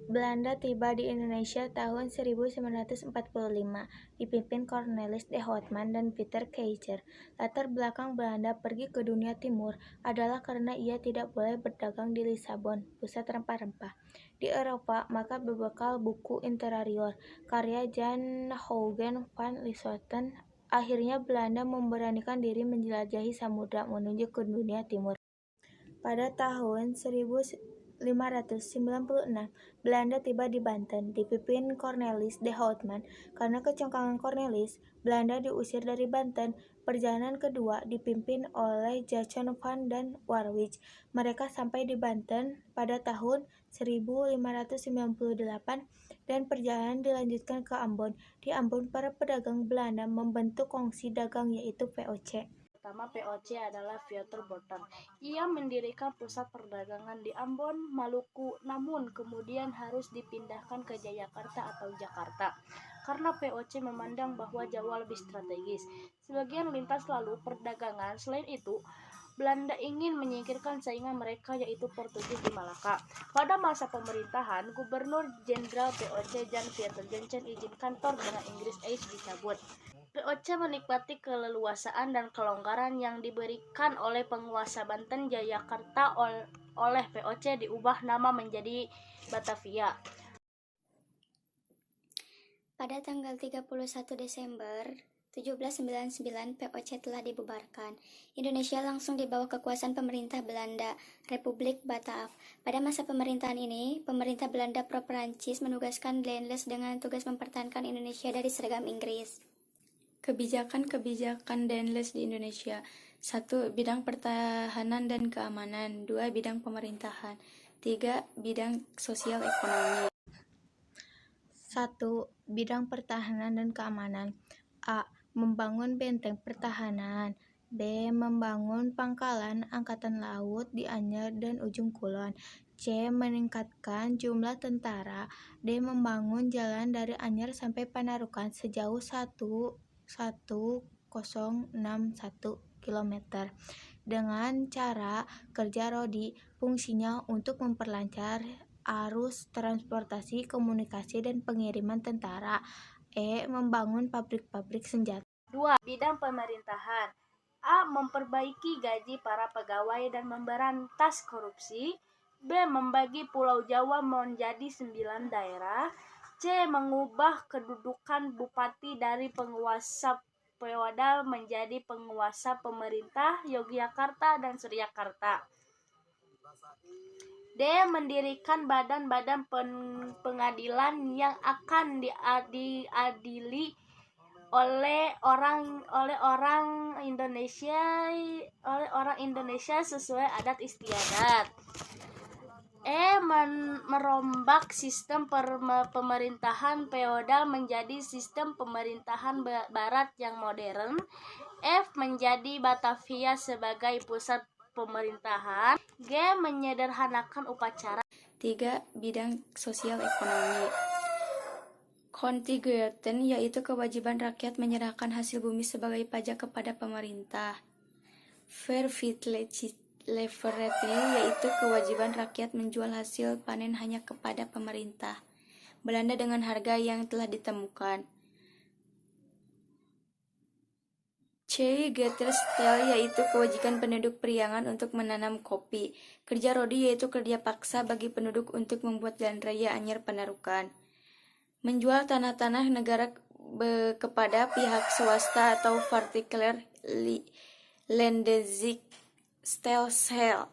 Belanda tiba di Indonesia tahun 1945, dipimpin Cornelis de Houtman dan Peter Keizer. Latar belakang Belanda pergi ke dunia timur adalah karena ia tidak boleh berdagang di Lisabon, pusat rempah-rempah. Di Eropa, maka berbekal buku Interior, karya Jan Huygens van Lieshout, akhirnya Belanda memberanikan diri menjelajahi samudra menuju ke dunia timur. Pada tahun 1596, Belanda tiba di Banten, dipimpin Cornelis de Houtman. Karena kecongkangan Cornelis, Belanda diusir dari Banten. Perjalanan kedua dipimpin oleh Jacob van den Warwijk. Mereka sampai di Banten pada tahun 1598 dan perjalanan dilanjutkan ke Ambon. Di Ambon, para pedagang Belanda membentuk kongsi dagang yaitu VOC. Pertama VOC adalah Pieter Botten. Ia mendirikan pusat perdagangan di Ambon, Maluku, namun kemudian harus dipindahkan ke Jayakarta atau Jakarta karena VOC memandang bahwa Jawa lebih strategis. Sebagian lintas lalu perdagangan. Selain itu, Belanda ingin menyingkirkan saingan mereka yaitu Portugis di Malaka. Pada masa pemerintahan, Gubernur Jenderal VOC Jan Pieter Jonkheer izin kantor dengan Inggris East dicabut. VOC menikmati keleluasaan dan kelonggaran yang diberikan oleh penguasa Banten. Jayakarta oleh VOC diubah nama menjadi Batavia. Pada tanggal 31 Desember 1799, VOC telah dibubarkan. Indonesia langsung di bawah kekuasaan pemerintah Belanda, Republik Bataaf. Pada masa pemerintahan ini, pemerintah Belanda pro-Perancis menugaskan Daendels dengan tugas mempertahankan Indonesia dari seragam Inggris. Kebijakan Daendels di Indonesia. 1. Bidang pertahanan dan keamanan. 2. Bidang pemerintahan. 3. Bidang sosial ekonomi. 1. Bidang pertahanan dan keamanan. A. Membangun benteng pertahanan. B. Membangun pangkalan angkatan laut di Anyer dan Ujung Kulon. C. Meningkatkan jumlah tentara. D. Membangun jalan dari Anyer sampai Panarukan sejauh 1061 km dengan cara kerja rodi. Fungsinya untuk memperlancar arus transportasi, komunikasi, dan pengiriman tentara. E. Membangun pabrik-pabrik senjata. 2. Bidang pemerintahan. A. Memperbaiki gaji para pegawai dan memberantas korupsi. B. Membagi Pulau Jawa menjadi 9 daerah. C. Mengubah kedudukan bupati dari penguasa feodal menjadi penguasa pemerintah Yogyakarta dan Suryakarta. D. Mendirikan badan-badan pengadilan yang akan diadili oleh orang Indonesia sesuai adat istiadat. E. Merombak sistem pemerintahan feodal menjadi sistem pemerintahan barat yang modern. F. Menjadi Batavia sebagai pusat pemerintahan. G. Menyederhanakan upacara. 3. Bidang sosial ekonomi. Kontiguiten yaitu kewajiban rakyat menyerahkan hasil bumi sebagai pajak kepada pemerintah. Verfichtleverrecht yaitu kewajiban rakyat menjual hasil panen hanya kepada pemerintah Belanda dengan harga yang telah ditemukan. C. Getterstel yaitu kewajiban penduduk Priangan untuk menanam kopi. Kerja rodi yaitu kerja paksa bagi penduduk untuk membuat jalan raya Anyer Panarukan. Menjual tanah-tanah negara kepada pihak swasta atau particular Landesig Stelsel.